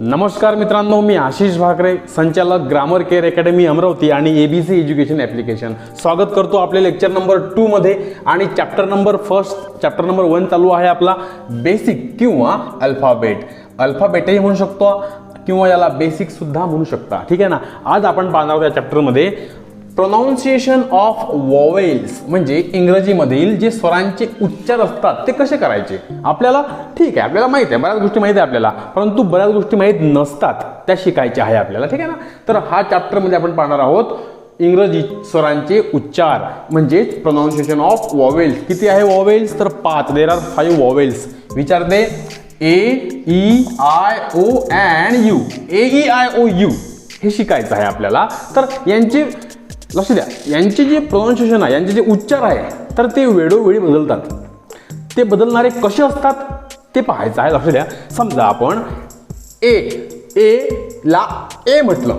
नमस्कार मित्रांनो, मी आशिष भाकरे, संचालक ग्रामर केअर अकॅडमी अमरावती आणि एबीसी एज्युकेशन ॲप्लिकेशन. स्वागत करतो आपल्या लेक्चर नंबर 2 मध्ये. आणि चॅप्टर नंबर 1 चालू आहे आपला बेसिक किंवा अल्फाबेट. अल्फाबेटही म्हणू शकतो किंवा याला बेसिक सुद्धा म्हणू शकता. ठीक आहे ना. आज आपण पाहणार आहोत या चॅप्टरमध्ये प्रोनाऊन्सिएशन ऑफ वॉवेल्स, म्हणजे इंग्रजीमधील जे स्वरांचे उच्चार असतात ते कसे करायचे. आपल्याला ठीक आहे, आपल्याला माहिती आहे, बऱ्याच गोष्टी माहिती आहे आपल्याला, परंतु बऱ्याच गोष्टी माहीत नसतात, त्या शिकायच्या आहे आपल्याला. ठीक आहे ना. तर हा चॅप्टरमध्ये आपण पाहणार आहोत इंग्रजी स्वरांचे उच्चार, म्हणजेच प्रोनाऊन्सिएशन ऑफ वॉवेल्स. किती आहे वॉवेल्स? तर 5. There are 5 vowels. विचारते A-E-I-O and U. A-E-I-O-U हे शिकायचं आहे आपल्याला. तर यांचे लक्ष द्या, यांचे जे प्रोनाऊन्सिएशन आहे, यांचे जे उच्चार आहे, तर ते वेळोवेळी बदलतात. ते बदलणारे कसे असतात ते पाहायचं आहे. लक्ष द्या. समजा आपण ए ला ए म्हटलं,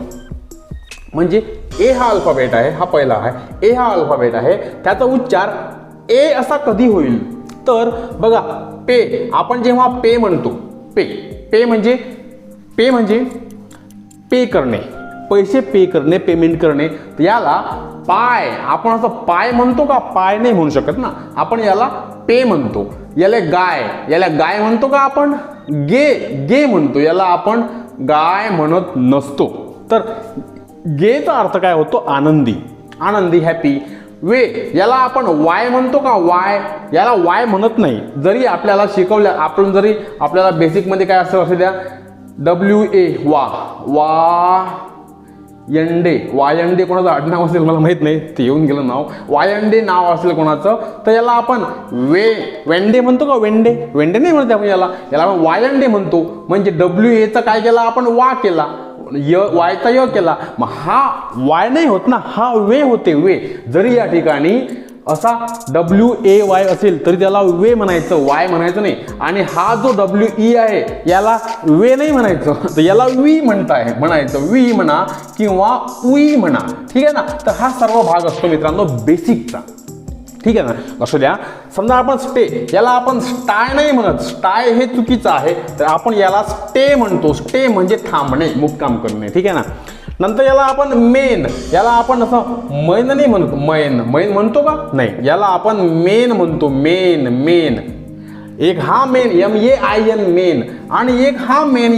म्हणजे ए हा अल्फाबेट आहे, हा पहिला आहे. ए हा अल्फाबेट आहे, त्याचा उच्चार ए असा कधी होईल? तर बघा, पे, आपण जेव्हा पे म्हणतो, पे म्हणजे पे करणे, पैसे पे करणे, पेमेंट करणे, याला पाय, आपण असं पाय म्हणतो का? पाय नाही म्हणू शकत ना, आपण याला पे म्हणतो. याला गाय म्हणतो का आपण? गे म्हणतो. याला आपण गाय म्हणत नसतो. तर गेचा अर्थ काय होतो? आनंदी, हॅपी. याला आपण वाय म्हणतो का? याला वाय म्हणत नाही. जरी आपल्याला शिकवल्या, आपण जरी आपल्याला बेसिकमध्ये काय असं असू द्या, WA वायंडे कोणाचं आडनाव असेल मला माहित नाही, ते येऊन गेलं नाव. वायंडे नाव असेल कोणाचं, तर याला आपण वेंडे म्हणतो का? वेंडे नाही म्हणतो आपण याला आपण वायंडे म्हणतो. म्हणजे WA चा काय केला आपण? वा केला, वायचा य केला. मग हा वाय नाही होत ना, हा वे होते. जरी या ठिकाणी असा WAY असेल तरी त्याला वे म्हणायचं, वाय म्हणायचं नाही. आणि हा जो WE आहे याला वे नाही म्हणायचं, तर याला वी म्हणायचं. वी म्हणा किंवा उई म्हणा. ठीक आहे ना. तर हा सर्व भाग असतो मित्रांनो बेसिकचा. ठीक आहे ना. लक्ष द्या. समजा आपण स्टे, याला आपण स्टाय नाही म्हणत, स्टाय हे चुकीचं आहे, तर आपण याला स्टे म्हणतो. स्टे म्हणजे थांबणे, मुक्काम करणे. ठीक आहे ना. नंतर याला आपण मेन, याला आपण असं मैन नाही म्हणतो. मैन म्हणतो का? नाही, याला आपण मेन म्हणतो. मेन. एक हा मेन, MEIN मेन, आणि एक हा मेन,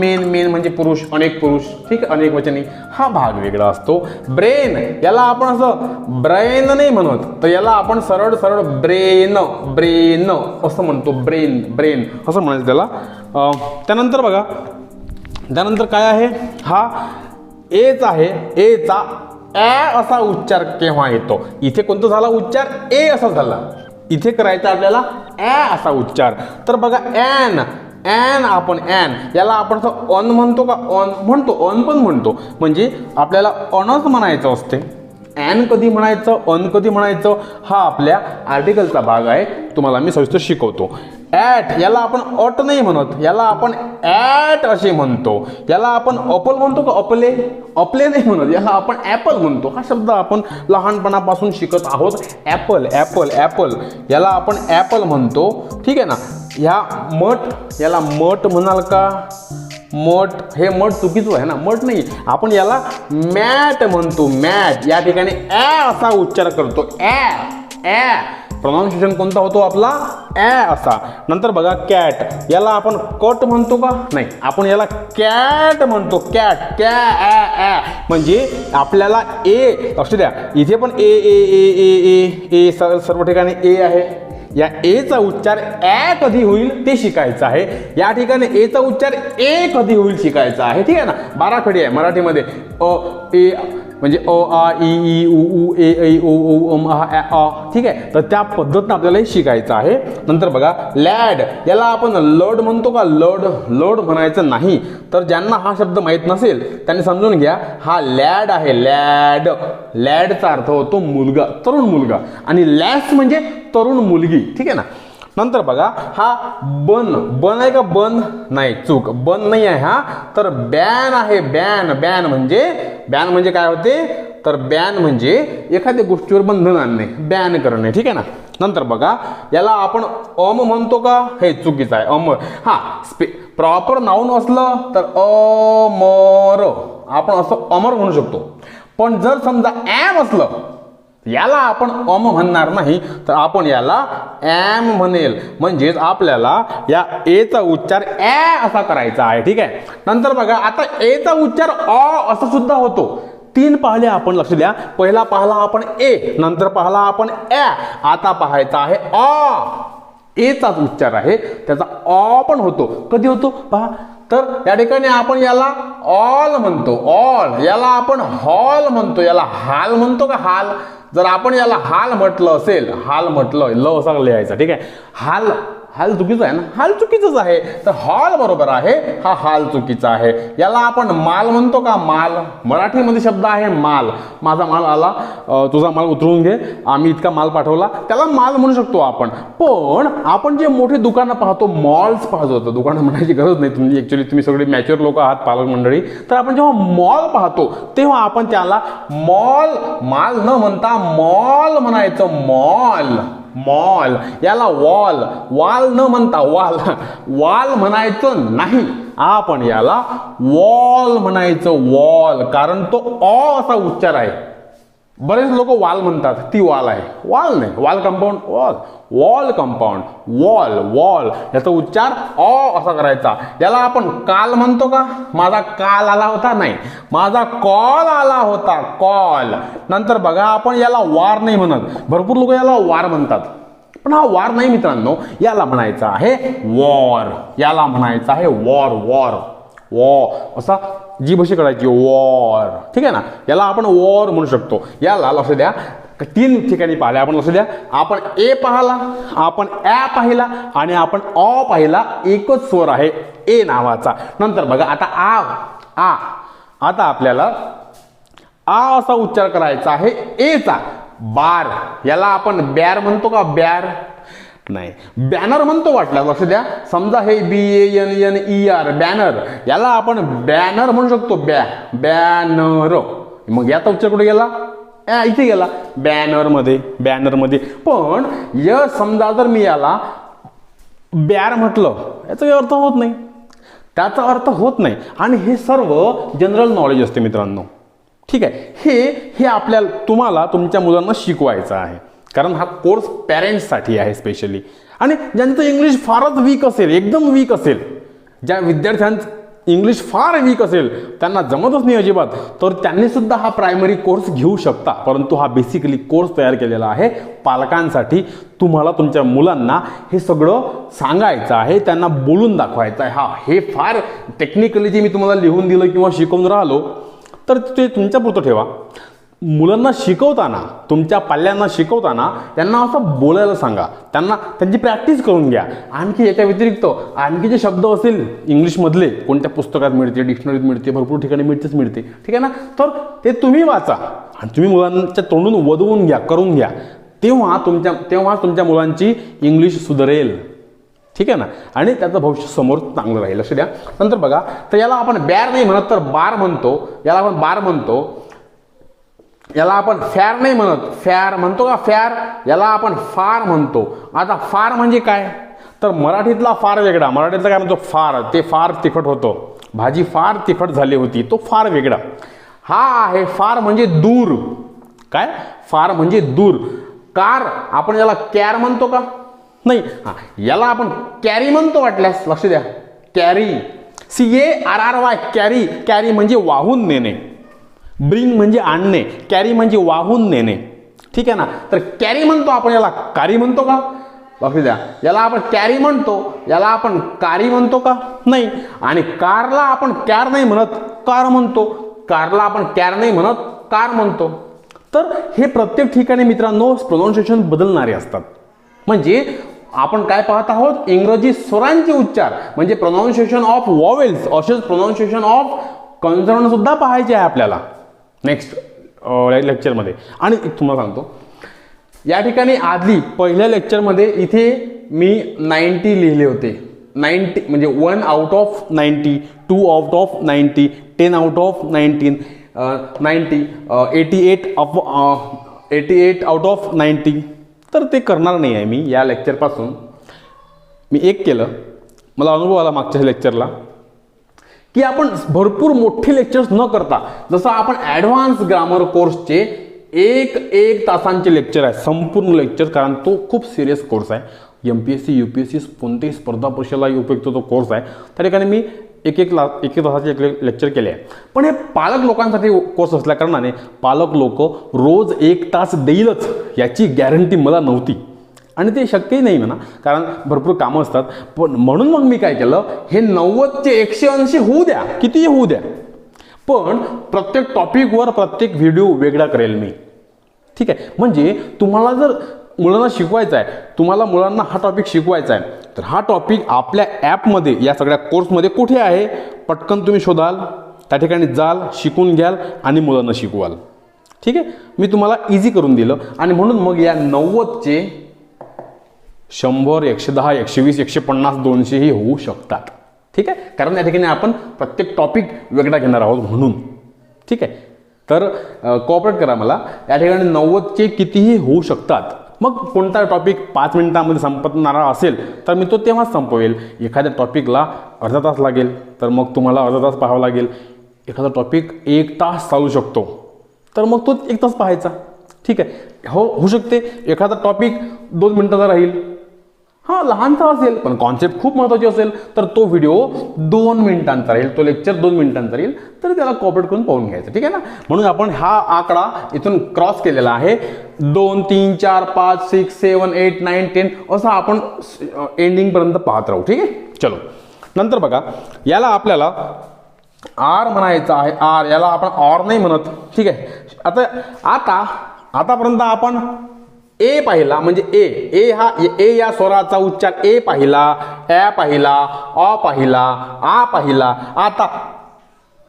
MEN मेन म्हणजे पुरुष, अनेक पुरुष. ठीक आहे, अनेक वचनी. हा भाग वेगळा असतो. ब्रेन, याला आपण असं ब्रेन नाही म्हणत, तर याला आपण सरळ ब्रेन असं म्हणतो. ब्रेन असं म्हणायचं त्याला. त्यानंतर बघा, त्यानंतर काय आहे? हा एच आहे. एचा ए असा उच्चार केव्हा येतो? इथे कोणता झाला उच्चार? ए असा झाला. इथे करायचा आपल्याला ए असा उच्चार. तर बघा, आपण याला आपण ऑन म्हणतो का? ऑन पण म्हणतो. म्हणजे आपल्याला ऑनच म्हणायचं असते. ॲन कधी म्हणायचं, ऑन कधी म्हणायचं, हा आपल्या आर्टिकलचा भाग आहे. तुम्हाला मी सविस्तर शिकवतो. ॲट, याला आपण ऑट नाही म्हणत, याला आपण ॲट असे म्हणतो. याला आपण अपल म्हणतो का? अपले नाही म्हणत, याला आपण ॲपल म्हणतो. हा शब्द आपण लहानपणापासून शिकत आहोत. ॲपल, याला आपण ॲपल म्हणतो. ठीक आहे ना. याला मठ म्हणाल का? हे मठ चुकीचं आहे ना, मठ नाही, आपण याला मॅट म्हणतो. मॅट, या ठिकाणी ॲ असा उच्चार करतो. ॲ प्रोनाऊन्सिएशन कोणता होतो आपला? ॲ असा. नंतर बघा, कॅट, याला आपण कट म्हणतो का? नाही, आपण याला कॅट म्हणतो. कॅट, म्हणजे आपल्याला ए, लक्ष द्या, इथे पण ए सर्व ठिकाणी ए आहे. या एचा उच्चार ए कधी होईल ते शिकायचं आहे. या ठिकाणी एचा उच्चार ए कधी होईल शिकायचा आहे. ठीक आहे ना. 12 खडी आहे मराठीमध्ये. ए म्हणजे अ आ इ ई उ ऊ ए ऐ ओ औ अम आ ॲ आ. ठीक आहे. तर त्या पद्धतीनं आपल्याला हे शिकायचं आहे. नंतर बघा, लॅड, याला आपण लड म्हणतो का? लड म्हणायचं नाही. तर ज्यांना हा शब्द माहीत नसेल त्यांनी समजून घ्या, हा लॅड आहे. लॅडचा अर्थ होतो मुलगा, तरुण मुलगा. आणि लॅस म्हणजे तरुण मुलगी. ठीक आहे ना. नंतर बघा, हा बन आहे का? बन नाही, चूक, बन नाही आहे हा, तर बॅन आहे. बॅन म्हणजे काय होते? तर बॅन म्हणजे एखाद्या गोष्टीवर बंधन आणणे, बॅन करणे. ठीक आहे ना. नंतर बघा, याला आपण म्हणतो का? हे चुकीचं आहे. प्रॉपर नाऊन असलं तर अमर आपण असं अमर म्हणू शकतो. पण जर समजा ॲम असलं याला आपण अम म्हणणार नाही तर आपण याला ॲम म्हणेल. म्हणजेच आपल्याला या एचा उच्चार ॲ असा करायचा आहे. ठीक आहे. नंतर बघा आता एचा उच्चार अ असा सुद्धा होतो. 3 पाहिले आपण, लक्ष द्या. पहिला पाहिला आपण ए, नंतर पाहिला आपण ॲ, आता पाहायचा आहे अ. एचाच उच्चार आहे त्याचा अ पण होतो. कधी होतो पहा, तर या ठिकाणी आपण याला ऑल म्हणतो, ऑल. याला आपण हॉल म्हणतो, याला हाल म्हणतो का हाल. जर आपण याला हाल म्हटलं असेल, हाल म्हटलं ल असा लिहायचा. ठीक आहे. हाल, हाल चुकीचं आहे ना, हाल चुकीचंच आहे. तर हॉल बरोबर आहे, हा हाल चुकीचा आहे. याला आपण माल म्हणतो का माल. मराठीमध्ये शब्द आहे माल. माझा माल आला, तुझा माल उतरवून घे, आम्ही इतका माल पाठवला, त्याला माल म्हणू शकतो आपण. पण आपण जे मोठे दुकानं पाहतो, मॉल्स पाहतो, दुकानं म्हणायची गरज नाही. तुम्ही सगळे मॅच्युअर लोक आहात, पालक मंडळी. तर आपण जेव्हा मॉल पाहतो तेव्हा आपण त्याला मॉल, माल न म्हणता मॉल म्हणायचं. Mall, mall. याला वॉल, वॉल न म्हणता वॉल, वॉल म्हणायचं नाही. आपण याला वॉल म्हणायचं, वॉल. कारण तो अ असा उच्चार आहे. बरेच लोक वॉल म्हणतात, ती वॉल आहे. वॉल नाही, wall compound, wall, wall compound, wall, wall. याचा उच्चार अ असा करायचा. याला आपण काल म्हणतो का, माझा काल आला होता, नाही, माझा कॉल आला होता, कॉल. नंतर बघा आपण याला वार नाही म्हणत. भरपूर लोक याला वार म्हणतात, पण हा वार नाही मित्रांनो. याला म्हणायचं आहे वॉर. याला म्हणायचं आहे वॉर, वॉर, वॉ असा जीभ अशी करायची, वॉर. ठीक आहे ना. याला आपण वॉर म्हणू शकतो. याला लक्ष द्या, 3 ठिकाणी पाहिले आपण. लक्ष द्या, आपण ए पाहिला, आपण ॲ पाहिला आणि आपण अ पाहिला. एकच स्वर आहे ए नावाचा. नंतर बघा आता आ. आता आपल्याला आ असा उच्चार करायचा आहे एचा. बार. याला आपण बॅर म्हणतो का, बॅर नाही, बॅनर म्हणतो वाटलं. लक्ष द्या, समजा हे BANNER बॅनर, याला आपण बॅनर म्हणू शकतो. बॅनर. मग याचा उच्चार कुठे गेला, इथे गेला, बॅनर मध्ये, बॅनर मध्ये. पण समजा जर मी याला बॅर म्हटलं, याचा काही अर्थ होत नाही, त्याचा अर्थ होत नाही. आणि हे सर्व जनरल नॉलेज असते मित्रांनो. ठीक आहे. हे आपल्याला, तुम्हाला तुमच्या मुलांना शिकवायचं आहे. कारण हा कोर्स पॅरेंट्ससाठी आहे स्पेशली. आणि ज्यांचं इंग्लिश फारच वीक असेल, एकदम वीक असेल, ज्या विद्यार्थ्यांचं इंग्लिश फार वीक असेल, त्यांना जमतच नाही अजिबात, तर त्यांनी सुद्धा हा प्रायमरी कोर्स घेऊ शकता. परंतु हा बेसिकली कोर्स तयार केलेला आहे पालकांसाठी. तुम्हाला तुमच्या मुलांना हे सगळं सांगायचं आहे, त्यांना बोलून दाखवायचं आहे. हे फार टेक्निकली जे मी तुम्हाला लिहून दिलं किंवा शिकवून राहिलो, तर ते तुमच्यापुरतं ठेवा. मुलांना शिकवताना, तुमच्या पाल्यांना शिकवताना त्यांना असं बोलायला सांगा, त्यांना त्यांची प्रॅक्टिस करून घ्या. आणखी याच्या व्यतिरिक्त आणखी जे शब्द असेल इंग्लिशमधले, कोणत्या पुस्तकात मिळते, डिक्शनरीत मिळते, भरपूर ठिकाणी मिळते. ठीक आहे ना. तर ते तुम्ही वाचा आणि तुम्ही मुलांच्या तोंडून वदवून घ्या, करून घ्या. तेव्हा तुमच्या मुलांची इंग्लिश सुधारेल. ठीक आहे ना. आणि त्याचं भविष्य समोर चांगलं राहील. लक्ष द्या. नंतर बघा, तर याला आपण बॅर नाही म्हणत तर बार म्हणतो. याला आपण बार म्हणतो. याला आपण फॅर नाही म्हणत, फॅर म्हणतो का, फॅर. याला आपण फार म्हणतो. आता फार म्हणजे काय, तर मराठीतला फार वेगळा. मराठीतला काय म्हणतो, फार. ते फार तिखट होतं, भाजी फार तिखट झाली होती, तो फार वेगळा. हा आहे फार म्हणजे दूर. काय, फार म्हणजे दूर. कार, आपण याला कॅर म्हणतो का, नाही. याला आपण कॅरी म्हणतो वाटल्यास. लक्ष द्या, कॅरी, CARRY, कॅरी. कॅरी म्हणजे वाहून नेणे. ब्रिंग म्हणजे आणणे, कॅरी म्हणजे वाहून नेणे. ठीक आहे ना. तर कॅरी म्हणतो आपण, याला कारी म्हणतो का, लक्ष द्या. याला आपण कॅरी म्हणतो, याला आपण कारी म्हणतो का, नाही. आणि कारला आपण कॅर नाही म्हणत, कार म्हणतो. कारला आपण कॅर नाही म्हणत, कार म्हणतो. तर हे प्रत्येक ठिकाणी मित्रांनो प्रोनाउन्सिएशन बदलणारे असतात. म्हणजे आपण काय पाहत आहोत, इंग्रजी स्वरांचे उच्चार, म्हणजे प्रोनाउन्सिएशन ऑफ वॉवेल्स, असेच प्रोनाउन्सिएशन ऑफ कॉन्सोनंट सुद्धा पाहायचे आहे आपल्याला नेक्स्ट लेक्चरमध्ये. आणि तुम्हाला सांगतो, या ठिकाणी आधी पहिल्या लेक्चरमध्ये इथे मी 90 लिहिले होते. 90 म्हणजे 1 out of 90, 2 out of 90, 10 out of 19, 90, 88 out of 90. तर ते करणार नाही आहे मी या लेक्चरपासून. मी एक केलं, मला अनुभव आला मागच्या लेक्चरला की आपण भरपूर मोठे लेक्चर्स न करता, जसं आपण ॲडव्हान्स ग्रामर कोर्सचे एक तासांचे लेक्चर आहे, संपूर्ण लेक्चर, कारण तो खूप सिरियस कोर्स आहे. MPSC UPSC कोणत्याही स्पर्धा परीक्षेला उपयुक्त तो कोर्स आहे. त्या ठिकाणी मी एक तासाचे लेक्चर केले आहे. पण हे पालक लोकांसाठी कोर्स असल्या कारणाने पालक लोक रोज 1 तास देईलच याची गॅरंटी मला नव्हती आणि ते शक्यही नाही म्हणा, कारण भरपूर कामं असतात. पण म्हणून मग मी काय केलं, हे 90चे 180 होऊ द्या, कितीही होऊ द्या, पण प्रत्येक टॉपिकवर प्रत्येक व्हिडिओ वेगळा करेल मी. ठीक आहे. म्हणजे तुम्हाला जर मुलांना शिकवायचा आहे, तुम्हाला मुलांना हा टॉपिक शिकवायचा आहे, तर हा टॉपिक आपल्या ॲपमध्ये, या सगळ्या कोर्समध्ये कुठे आहे, पटकन तुम्ही शोधाल, त्या ठिकाणी जाल, शिकून घ्याल आणि मुलांना शिकवाल. ठीक आहे. मी तुम्हाला इझी करून दिलं आणि म्हणून मग या 90चे 100, 110, 120, 150, 200 होऊ शकतात. ठीक आहे. कारण या ठिकाणी आपण प्रत्येक टॉपिक वेगळा घेणार आहोत म्हणून. ठीक आहे. तर कोऑपरेट करा मला. या ठिकाणी 90चे कितीही होऊ शकतात. मग कोणता टॉपिक 5 मिनिटांमध्ये संपणारा असेल तर मी तो तेव्हाच संपवेल. एखाद्या टॉपिकला अर्धा तास लागेल तर मग तुम्हाला अर्धा तास पाहावं लागेल. एखादा टॉपिक 1 तास चालू शकतो तर मग तो 1 तास पाहायचा. ठीक आहे. होऊ शकते एखादा टॉपिक 2 मिनिटाचा राहील, हां लहानसा असेल पण कॉन्सेप्ट खूप महत्त्वाची असेल तर तो व्हिडिओ 2 मिनिटांचा राहील, तो लेक्चर 2 मिनिटांचा राहील, तर त्याला कॉपरेट करून पाहून घ्यायचं. ठीक आहे ना. म्हणून आपण हा आकडा इथून क्रॉस केलेला आहे. 2, 3, 4, 5, 6, 7, 8, 9, 10 असं आपण एंडिंगपर्यंत पाहत राहू. ठीक आहे. चलो नंतर बघा, याला आपल्याला आर म्हणायचं आहे. आर, याला आपण ऑर नाही म्हणत. ठीक आहे. आतापर्यंत आपण ए पाहिला, म्हणजे ए हा ए या स्वराचा उच्चार ए पाहिला, ॲ पाहिला, अ पाहिला, आ पाहिला. आता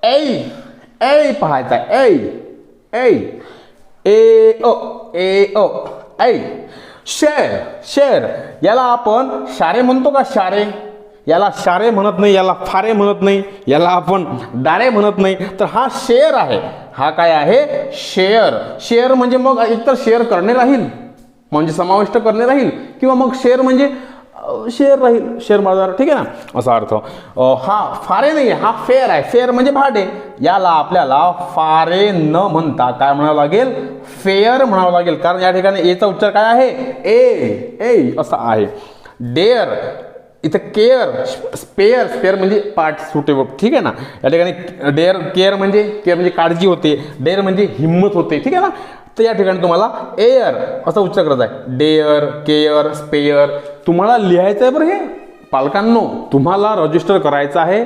ऐ पाहायचा. ऐ शेर, याला आपण शारे म्हणतो का, शारे, याला शारे म्हणत नाही, याला फारे म्हणत नाही, याला आपण डारे म्हणत नाही, तर हा शेर आहे. हा काय आहे, शेअर म्हणजे मग एकतर शेअर करणे राहील, म्हणजे समाविष्ट करणे राहील, किंवा मग शेअर म्हणजे शेअर राहील, शेअर बाजार. ठीक आहे ना, असा अर्थ. हा फारे नाही, हा फेअर आहे. फेअर म्हणजे भाडे. याला आपल्याला फारे न म्हणता काय म्हणावं लागेल, फेअर म्हणावं लागेल, कारण या ठिकाणी एचा उच्चार काय आहे, ए असा आहे. डेअर, इथं केअर, स्पेअर म्हणजे पार्ट सुटेबल. ठीक आहे ना. या ठिकाणी डेअर, केअर म्हणजे काळजी होते, डेअर म्हणजे हिंमत होते. ठीक आहे ना. तर या ठिकाणी तुम्हाला एअर असा उच्चार करायचा आहे. Dare, care, spare. तुम्हाला लिहायचं आहे बरं हे पालकांनो, तुम्हाला रजिस्टर करायचं आहे.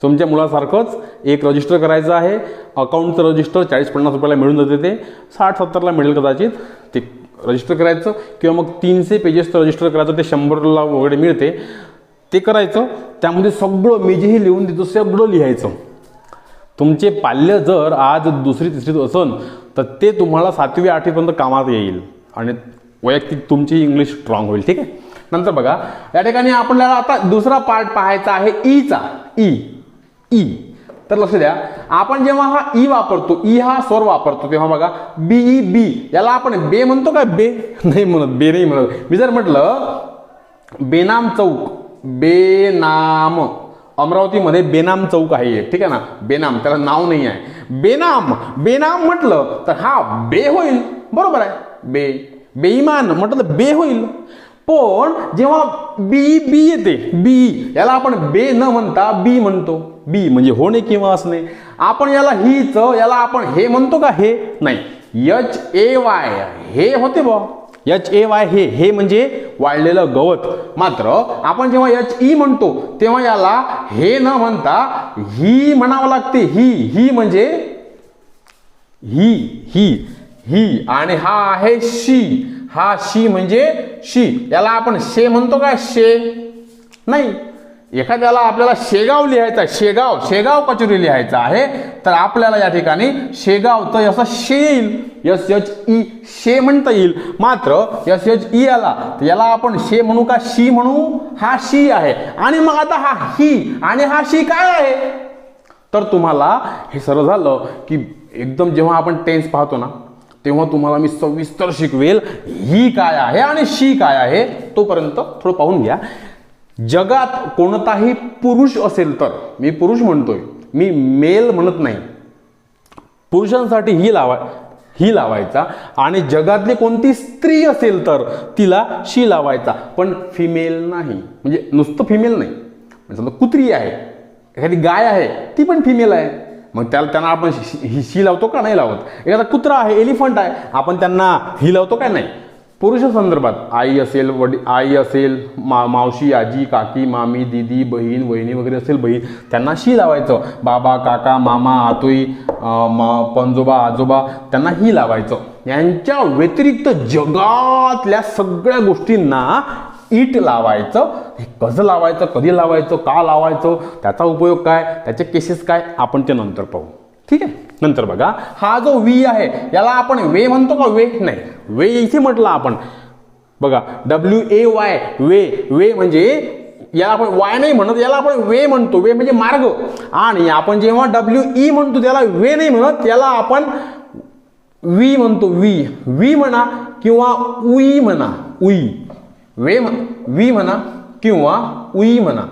तुमच्या मुलासारखंच एक रजिस्टर करायचं आहे. अकाउंटचं रजिस्टर 40-50 रुपयाला मिळून जाते, ते 60-70ला मिळेल कदाचित. ते रजिस्टर करायचं, किंवा मग 300 पेजेसचं रजिस्टर करायचं, ते 100ला वगैरे मिळते, ते करायचं. त्यामध्ये सगळं मी जेही लिहून देतो सगळं लिहायचं. तुमचे पाल्य जर आज 2री 3रीत असन तर ते तुम्हाला 7वी 8वीपर्यंत कामात येईल आणि वैयक्तिक तुमची इंग्लिश स्ट्रॉंग होईल. ठीक आहे. नंतर बघा, या ठिकाणी आपल्याला आता दुसरा पार्ट पाहायचा आहे ईचा. ई तर लक्ष द्या, आपण जेव्हा हा ई वापरतो, ई हा स्वर वापरतो, तेव्हा बघा बी, याला आपण बे म्हणतो का, बे नाही म्हणत, बे नाही म्हणत. मी जर म्हटलं बेनाम चौक, बेनाम, अमरावतीमध्ये बेनाम चौक आहे. ठीक आहे ना. बेनाम, त्याला नाव नाही आहे. बेनाम म्हटलं तर हा बे होईल, बरोबर आहे. बेईमान म्हटलं तर बे होईल. पण जेव्हा बी येते, बी, याला आपण बे न म्हणता बी म्हणतो. बी म्हणजे होणे किंवा असणे. आपण याला याला आपण हे म्हणतो का, हे नाही. HAY हे होते बा. HAY हे म्हणजे वाळलेलं गवत. मात्र आपण जेव्हा HE म्हणतो तेव्हा याला हे न म्हणता ही म्हणावं लागते. ही म्हणजे ही आणि हा आहे शी. हा शी म्हणजे शी. याला आपण शे म्हणतो का, शे नाही. एखाद्याला आपल्याला शेगाव लिहायचं आहे, शेगाव कचोरी लिहायचं आहे, तर आपल्याला या ठिकाणी शेगाव तर असं शे येईल, SHE शे म्हणता येईल. मात्र SHE याला आपण शे म्हणू का, शी म्हणू. हा शी आहे. आणि मग आता हा ही आणि हा शी काय आहे, तर तुम्हाला हे सर्व झालं की एकदम जेव्हा आपण टेन्स पाहतो ना, तेव्हा तुम्हाला मी सविस्तर शिकवेल ही काय आहे आणि शी काय आहे. तोपर्यंत थोडं पाहून घ्या. जगात कोणताही पुरुष असेल तर, मी पुरुष म्हणतोय, मी मेल म्हणत नाही, पुरुषांसाठी ही लावायचा, आणि जगातली कोणती स्त्री असेल तर तिला शी लावायचा, पण फिमेल नाही. म्हणजे नुसतं फिमेल नाही, समजा कुत्री आहे, एखादी गाय आहे, ती पण फिमेल आहे, मग त्यांना आपण ही लावतो का नाही लावत. एखादा कुत्रा आहे, एलिफंट आहे, आपण त्यांना ही लावतो काय नाही. पुरुषासंदर्भात आई असेल, आई असेल, मावशी, आजी, काकी, मामी, दीदी, बहीण, वहिनी वगैरे असेल बहीण, त्यांना शी लावायचं. बाबा, काका, मामा, आतोई, पणजोबा, आजोबा, त्यांना ही लावायचं. यांच्या व्यतिरिक्त जगातल्या सगळ्या गोष्टींना इट लावायचं. हे कसं लावायचं, कधी लावायचं, का लावायचं, त्याचा उपयोग काय, त्याचे केसेस काय, आपण ते नंतर पाहू. ठीक आहे. नंतर बघा, हा जो वी आहे याला आपण वे म्हणतो का वे? नाही, वे इथे म्हटलं आपण. बघा, WAY, वे म्हणजे याला आपण वाय नाही म्हणत, याला आपण वे म्हणतो. वे म्हणजे मार्ग. आणि आपण जेव्हा WE म्हणतो त्याला वे नाही म्हणत, याला आपण वी म्हणतो. वी म्हणा किंवा उई म्हणा. उई वी म्हणा किंवा उई म्हणा,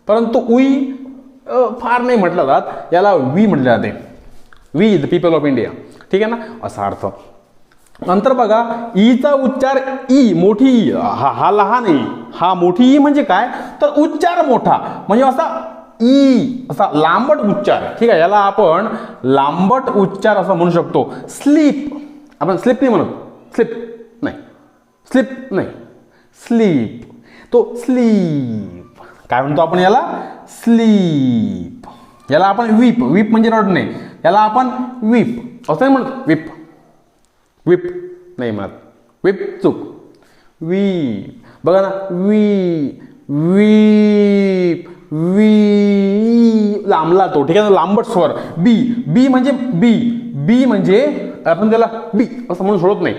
परंतु उई फार नाही म्हटलं जात, याला वी म्हटलं जाते. We the people of India. ठीक आहे ना, असा अर्थ. नंतर बघा, ईचा उच्चार ई, मोठी ई, हा लहान ई, हा मोठी ई म्हणजे काय, तर उच्चार मोठा, म्हणजे असा ई, असा लांबट उच्चार. ठीक आहे, याला आपण लांबट उच्चार असं म्हणू शकतो. स्लीप, आपण स्लीप नाही म्हणत, स्लीप नाही, स्लीप, तो स्लीप काय म्हणतो आपण याला, स्लीप. याला आपण वीप म्हणजे रडणे, याला आपण वीप असं नाही म्हणत. वीप नाही म्हणत, वीप चूक. वीप, बघा ना, वीप, लांबला तो. ठीक आहे ना, लांबट स्वर. बी म्हणजे आपण त्याला बी असं म्हणून सोडत नाही.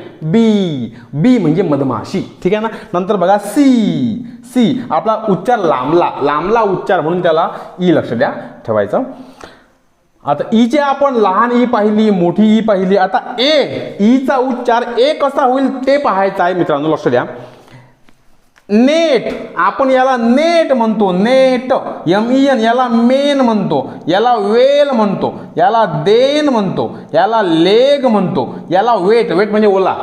बी म्हणजे मधमाशी. ठीक आहे ना. नंतर बघा, सी आपला उच्चार लांबला उच्चार म्हणून त्याला ई लक्ष द्या ठेवायचं. आता ईचे आपण लहान ई पाहिली, मोठी ई पाहिली. आता ईचा उच्चार कसा होईल ते पाहायचं आहे मित्रांनो, लक्ष द्या. नेट, आपण याला नेट म्हणतो. नेट, MEN, याला मेन म्हणतो, याला वेल म्हणतो, याला देन म्हणतो, याला लेग म्हणतो, याला वेट म्हणजे ओला.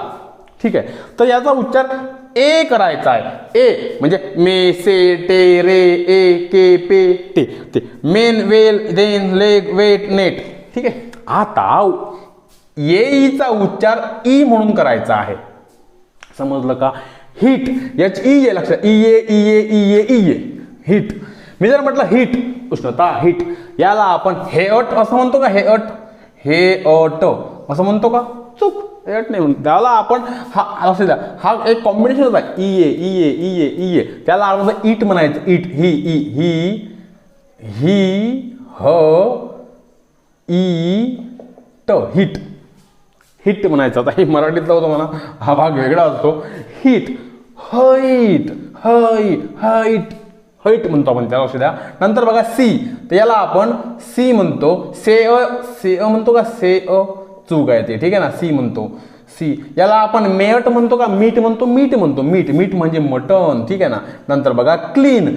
ठीक आहे. तर याचा उच्चार करायचा आहे. म्हणजे मे, से, टे, रे, के, पे, ते. मेन, वेल, देन, लेग, वेट, नेट. ठीक आहे. आता ईचा उच्चार ई म्हणून करायचा आहे. समजलं का? हिट, HE लक्षात, इये. हिट. मी जर म्हटलं हिट, उष्णता, हिट, याला आपण हेअट असं म्हणतो का? हेअट असं म्हणतो का? चूक, हेअट नाही म्हणतो. त्याला आपण असं द्या, हा एक कॉम्बिनेशन होता. इये, त्याला आपण इट म्हणायचं. इट, ही, हिट म्हणायचं. आता हे मराठीतला होतं म्हणा, हा भाग वेगळा असतो. हिट, हाईट म्हणतो आपण, त्याला लक्ष द्या. नंतर बघा, सी, तर याला आपण सी म्हणतो. से म्हणतो का? चूक आहे ते. ठीक आहे ना, सी म्हणतो. सी, याला आपण मेट म्हणतो का? मीट म्हणतो. मीट म्हणजे मटन. ठीक आहे ना. नंतर बघा, क्लीन,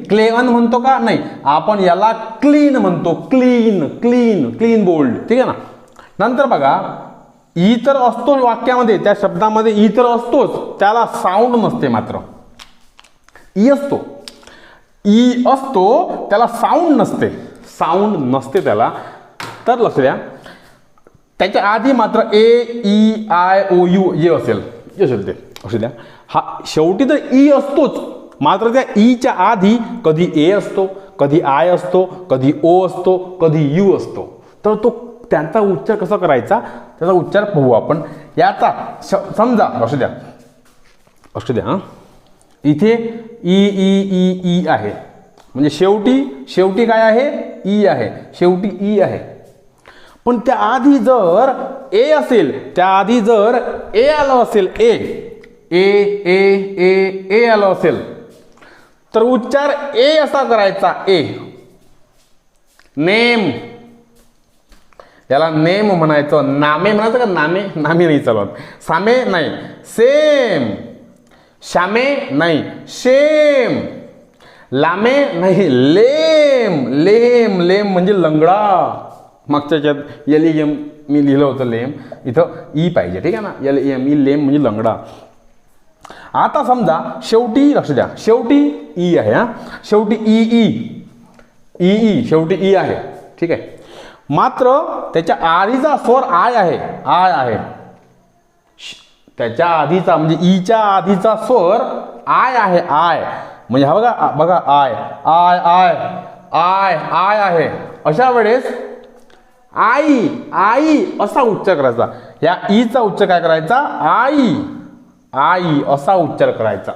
क्लेअन म्हणतो का? नाही, आपण याला क्लीन म्हणतो. Clean bowled. ठीक आहे ना. नंतर बघा, ई तर असतो वाक्यामध्ये, त्या शब्दामध्ये ई तर असतोच, त्याला साऊंड नसते. मात्र ई असतो, त्याला साऊंड नसते त्याला. तर लक्ष द्या, त्याच्या आधी मात्र AEIOU असेल ते. लक्ष द्या, हा शेवटी तर ई असतोच, मात्र त्या ईच्या आधी कधी ए असतो, कधी आय असतो, कधी ओ असतो, कधी यू असतो. तर तो त्यांचा उच्चार कसा करायचा, त्याचा उच्चार पाहू आपण. याचा समजा, लक्ष द्या, इथे ई आहे, म्हणजे शेवटी काय आहे? ई आहे. शेवटी ई आहे. पण त्या आधी जर ए असेल, आलं असेल, ए आलं असेल, तर उच्चार ए असा करायचा. नेम, याला नेम म्हणायचं. नामे म्हणायचं का? नामे नाही चालत. सामे नाही. सेम, श्यामे नाही. शेम, लामे नाही, लेम. लेम लेम म्हणजे लंगडा. मागच्या याच्यात LEM मी लिहिलं होतं लेम, इथं ई पाहिजे, ठीक आहे ना. LEM लेम म्हणजे लंगडा. आता समजा शेवटी लक्ष द्या, शेवटी ई आहे. हा शेवटी ई शेवटी ई आहे, ठीक आहे. मात्र त्याच्या आधीचा स्वर आय आहे. आय आहे त्याच्या आधीचा, म्हणजे ईच्या आधीचा स्वर आय आहे. आय म्हणजे हा बघा बघा, I I I I I आहे. अशा वेळेस आई आई असा उच्चार करायचा. या ईचा उच्चार काय करायचा? आई आई असा उच्चार करायचा.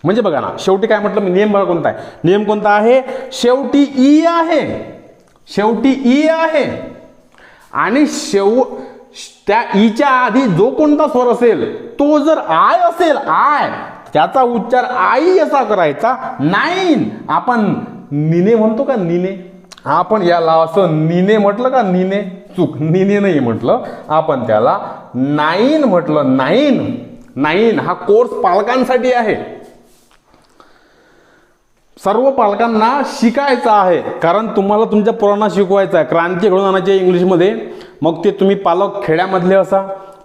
म्हणजे बघा ना, शेवटी काय म्हटलं मी, नियम बघा कोणता आहे. नियम कोणता आहे? शेवटी ई आहे, शेवटी ई आहे. आणि त्या ईच्या आधी जो कोणता स्वर असेल तो जर आय असेल, आय, त्याचा उच्चार आई असा करायचा. नाईन आपण निने म्हणतो का, निने. आपण याला असं निने म्हटलं का, निने, चूक, निने नाही म्हटलं आपण, त्याला नाईन म्हटलं. नाईन. नाईन हा कोर्स पालकांसाठी आहे, सर्व पालकांना शिकायचा आहे. कारण तुम्हाला तुमच्या पोरांना शिकवायचं आहे, क्रांती घडवून आणायची आहे इंग्लिशमध्ये. मग ते तुम्ही पालक खेड्यामधले असा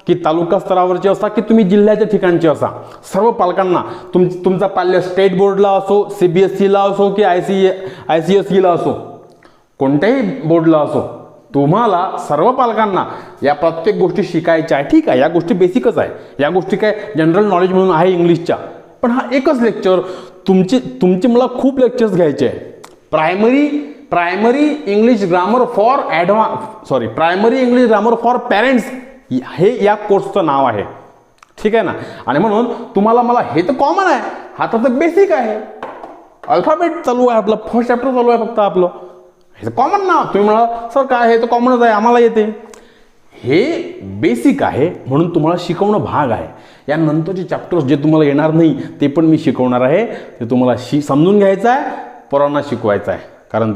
की तालुका स्तरावरचे असा की तुम्ही जिल्ह्याच्या ठिकाणचे असा, सर्व पालकांना तुमचा पाल्य स्टेट बोर्डला असो, CBSEला असो की ICSEला असो, कोणत्याही बोर्डला असो, तुम्हाला सर्व पालकांना या प्रत्येक गोष्टी शिकायच्या आहे. ठीक आहे, या गोष्टी बेसिकच आहे, या गोष्टी काय जनरल नॉलेज म्हणून आहे इंग्लिशच्या. पण हा एकच लेक्चर, तुमचे मला खूप लेक्चर्स घ्यायचे आहे. Primary English grammar for primary English grammar for parents हे या कोर्सचं नाव आहे. ठीक आहे ना. आणि म्हणून तुम्हाला मला हे तर कॉमन आहे, हा तर बेसिक आहे, अल्फाबेट चालू आहे आपलं, फर्स्ट चॅप्टर चालू आहे फक्त आपलं, हे तर कॉमन नाव. तुम्ही म्हणा सर काय हे तर कॉमनच आहे, आम्हाला येते. हे बेसिक आहे म्हणून तुम्हाला शिकवणं भाग आहे. यानंतरचे चॅप्टर्स जे तुम्हाला येणार नाही ते पण मी शिकवणार आहे. ते तुम्हाला समजून घ्यायचं आहे, पोरांना शिकवायचं आहे. कारण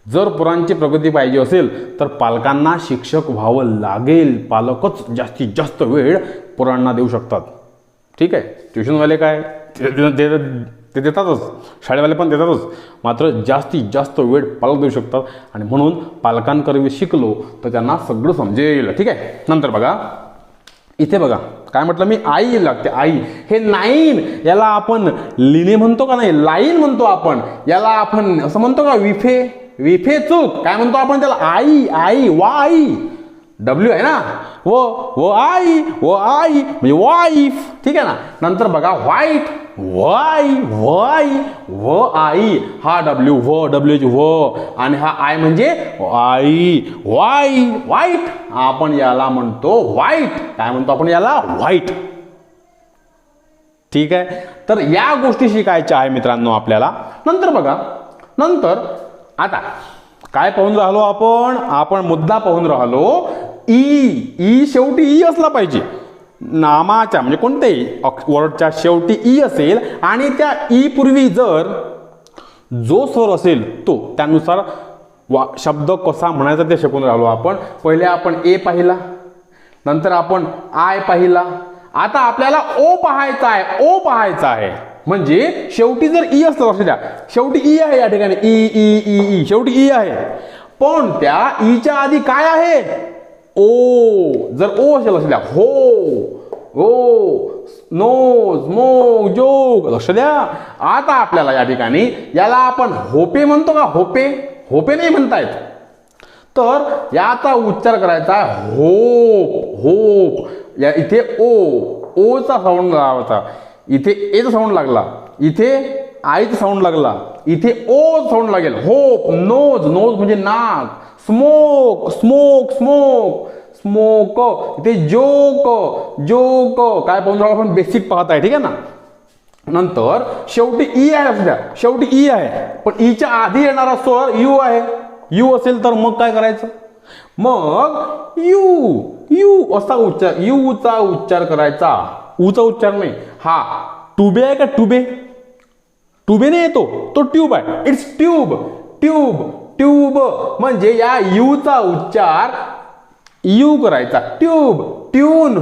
जर पोरांची प्रगती पाहिजे असेल तर पालकांना शिक्षक व्हावं लागेल. पालकच जास्तीत जास्त वेळ पोरांना देऊ शकतात. ठीक आहे. ट्युशनवाले काय ते देतातच, शाळेवाले पण देतातच, मात्र जास्तीत जास्त वेळ पालक देऊ शकतात. आणि म्हणून पालकांकरवी शिकलो तर त्यांना सगळं समजेल. ठीक आहे. नंतर बघा इथे बघा काय म्हटलं मी, आई लागते. आई हे नाईन, याला आपण लिने म्हणतो का नाही, लाईन म्हणतो आपण. याला आपण असं म्हणतो का विफे चूक. काय म्हणतो आपण त्याला? आई आई वाई, W आहे ना, वो आई म्हणजे वाईफ. ठीक आहे ना. नंतर बघा व्हाईट, वाई व आई, हा W व, आणि हा आय म्हणजे आई, व्हाईट. आपण याला म्हणतो व्हाईट. काय म्हणतो आपण याला? व्हाईट. ठीक आहे. तर या गोष्टी शिकायच्या आहे मित्रांनो आपल्याला. नंतर बघा, नंतर आता काय पाहून राहिलो आपण मुद्दा पाहून राहिलो. ई शेवटी ई असला पाहिजे. नामाच्या म्हणजे कोणत्याही वर्डच्या शेवटी ई असेल आणि त्या ई पूर्वी जर जो स्वर असेल तो, त्यानुसार शब्द कसा म्हणायचा ते शिकून राहिलो आपण. पहिले आपण ए पाहिला, नंतर आपण आय पाहिला. आता आपल्याला ओ पाहायचा आहे. म्हणजे शेवटी जर ई असलं, लक्ष द्या, शेवटी ई आहे या ठिकाणी, ई शेवटी ई आहे. पण त्या ईच्या आधी काय आहे? ओ. जर ओ असेल, लक्ष द्या, नो स्मोक जोक, लक्ष द्या. आता आपल्याला या ठिकाणी याला आपण होपे म्हणतो का? होपे नाही म्हणतायत. तर याचा उच्चार करायचा होप. या इथे ओचा साऊंड लावायचा, इथे एचा साऊंड लागला, इथे आयचा साऊंड लागला, इथे ओ साऊंड लागेल. होप. नोज म्हणजे नाक. स्मोक इथे जोक. काय पाहून आपण बेसिक पाहत आहे. ठीक आहे ना. नंतर शेवटी ई आहे, असू द्या, शेवटी ई आहे. पण ईच्या आधी येणारा स्वर यू आहे. यू असेल तर मग काय करायचं? मग यू असा उच्चार, यूचा उच्चार करायचा. ऊचा उच्चार नाही. हा टुबे आहे का? टुबे नाही येतो, तो ट्यूब आहे. इट्स ट्यूब म्हणजे या यूचा उच्चार यू करायचा. ट्यून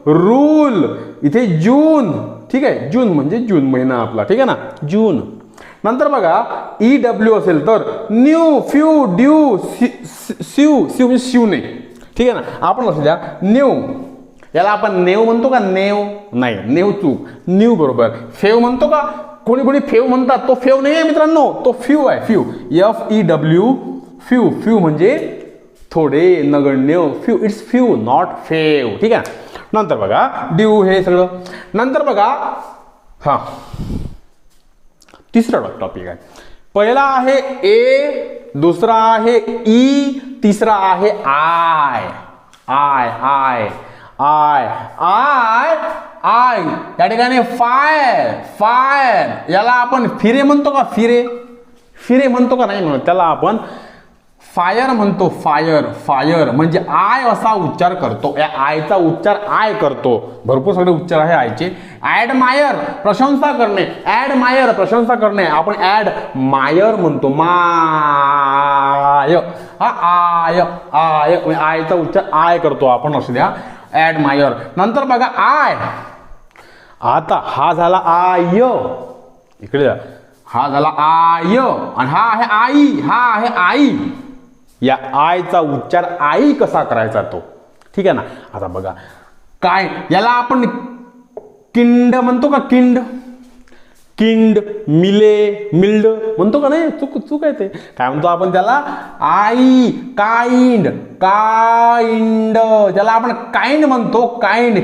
रूल, इथे जून. ठीक आहे. जून म्हणजे जून महिना आपला, ठीक आहे ना, जून. नंतर बघा EW असेल तर new, few, due, sew, sew म्हणजे शिवणे, ठीक आहे ना. आपण असू द्या न्यू, याला आपण नेव म्हणतो का, नेव नाही, नेव चूक, न्यू बरोबर. फेव म्हणतो का, कोणी कोणी फेव म्हणतात, तो फेव नाही आहे मित्रांनो, तो फ्यू आहे, फ्यू, FEW, फ्यू. फ्यू म्हणजे थोडे, नगण्य, few, it's few not fave, ठीक आहे. नंतर बघा ड्यू हे सगळं. नंतर बघा हा तिसरा टॉपिक आहे. पहिला आहे ए, दुसरा आहे ई, तिसरा आहे I. I I I I I या ठिकाणी फायर. फायर याला आपण फिरे म्हणतो का, फिरे, फिरे म्हणतो का नाही म्हणत, त्याला आपण फायर म्हणतो. फायर, फायर म्हणजे आय असा उच्चार करतो, या आयचा उच्चार आय करतो. भरपूर सगळे उच्चार आहे आयचे. ॲडमायर प्रशंसा करणे, ॲडमायर प्रशंसा करणे, आपण ॲड मायर म्हणतो, माय, हा आय, आय आयचा उच्चार आय करतो आपण, असू द्या ॲडमायर. नंतर बघा आय, आता हा झाला आय, इकडे जा, हा झाला आय आणि हा आहे आई, हा आहे आई. या आयचा उच्चार आई कसा करायचा तो, ठीक आहे ना. आता बघा काय, याला आपण किंड म्हणतो का, किंड, किंड, मिले, मिल्ड म्हणतो का नाही, चूक चूक आहे ते. काय म्हणतो आपण त्याला, आई, काइंड, काइंड, ज्याला आपण काइंड म्हणतो, काइंड.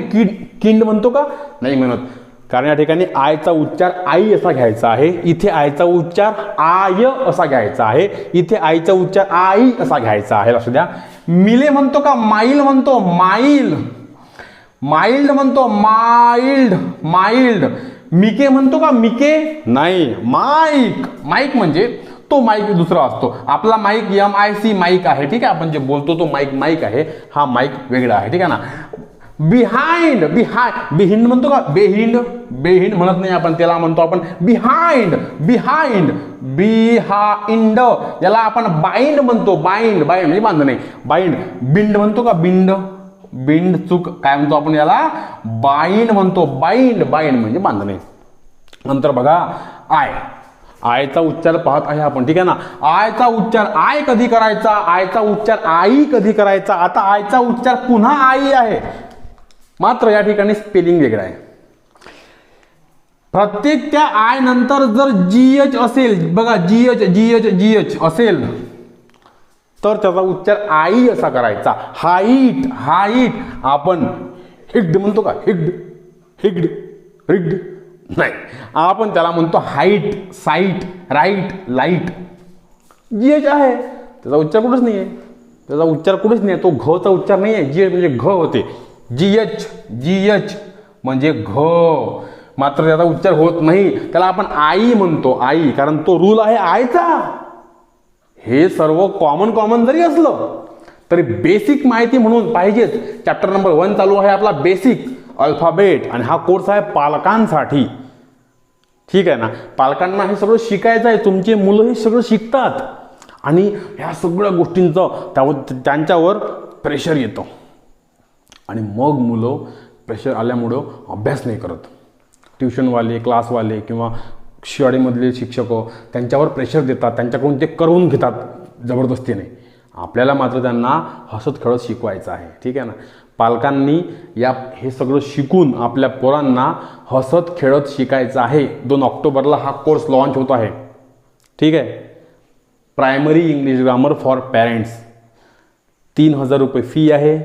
किंड म्हणतो का नाही म्हणत, कारण या ठिकाणी आयचा उच्चार आई असा घ्यायचा आहे, इथे आयचा उच्चार आय असा घ्यायचा आहे, इथे आईचा उच्चार आई असा घ्यायचा आहे, लक्ष द्या. मिले म्हणतो का, माईल म्हणतो, माईल, माइल्ड म्हणतो, माइल्ड, माइल्ड. मिके म्हणतो का, मिके नाही, माईक. माईक म्हणजे तो माईक दुसरा असतो, आपला माईक MIC माईक आहे, ठीक आहे. आपण जे बोलतो तो माईक माईक आहे, हा माईक वेगळा आहे, ठीक आहे ना. बिहाइंड, बिहिंड म्हणतो का, बेहिंड, बेहिंड म्हणत नाही आपण, त्याला म्हणतो आपण बिहाइंड, बिहाइंड, बिहाइंड. याला आपण बाइंड म्हणतो, बाइंड, बाइंड म्हणजे बांधणे, बाइंड. बिंड म्हणतो का, बिंड, बिंड चूक, काय म्हणतो आपण याला, बाइंड म्हणतो, बाइंड, बाइंड म्हणजे बांधणे. नंतर बघा आय, आयचा उच्चार पाहत आहे आपण, ठीक आहे ना. आयचा उच्चार आय कधी करायचा, आयचा उच्चार आई कधी करायचा. आता आयचा उच्चार पुन्हा आई आहे, मात्र या ठिकाणी स्पेलिंग वेगळं आहे. प्रत्येक त्या आय नंतर जर GH असेल, बघा GH, GH, GH असेल तर त्याचा उच्चार आई असा करायचा. हाईट, हाईट आपण हिग्ड म्हणतो का, हिग्ड, हिग्ड, हिग्ड नाही, आपण त्याला म्हणतो height, sight, right, light. GH आहे, त्याचा उच्चार कुठंच नाही आहे, त्याचा उच्चार कुठेच नाही, तो घचा उच्चार नाही आहे. GH म्हणजे घ होते, GH, GH म्हणजे घ, मात्र त्याचा उच्चार होत नाही, त्याला आपण आई म्हणतो, आई, कारण तो रूल आहे आयचा. हे सर्व कॉमन जरी असलं तरी बेसिक माहिती म्हणून पाहिजेच. चॅप्टर नंबर 1 चालू आहे आपला बेसिक अल्फाबेट, आणि हा कोर्स आहे पालकांसाठी, ठीक आहे ना. पालकांना हे सगळं शिकायचं आहे, तुमचे मुलं हे सगळं शिकतात आणि ह्या सगळ्या गोष्टींचं त्यांच्यावर प्रेशर येतं आणि मग मुलं प्रेशर आल्यामुळं अभ्यास नाही करत. ट्युशनवाले, क्लासवाले किंवा शाळेमधले शिक्षक त्यांच्यावर प्रेशर देतात, त्यांच्याकडून ते करून घेतात जबरदस्तीने. आपल्याला मात्र त्यांना हसत खेळत शिकवायचं आहे, ठीक आहे ना. पालकांनी हे सगळं शिकून आपल्या पोरांना हसत खेळत शिकायचं आहे. 2 ऑक्टोबरला हा कोर्स लॉन्च होत आहे, ठीक आहे. Primary English grammar for parents. 3000 रुपये फी आहे.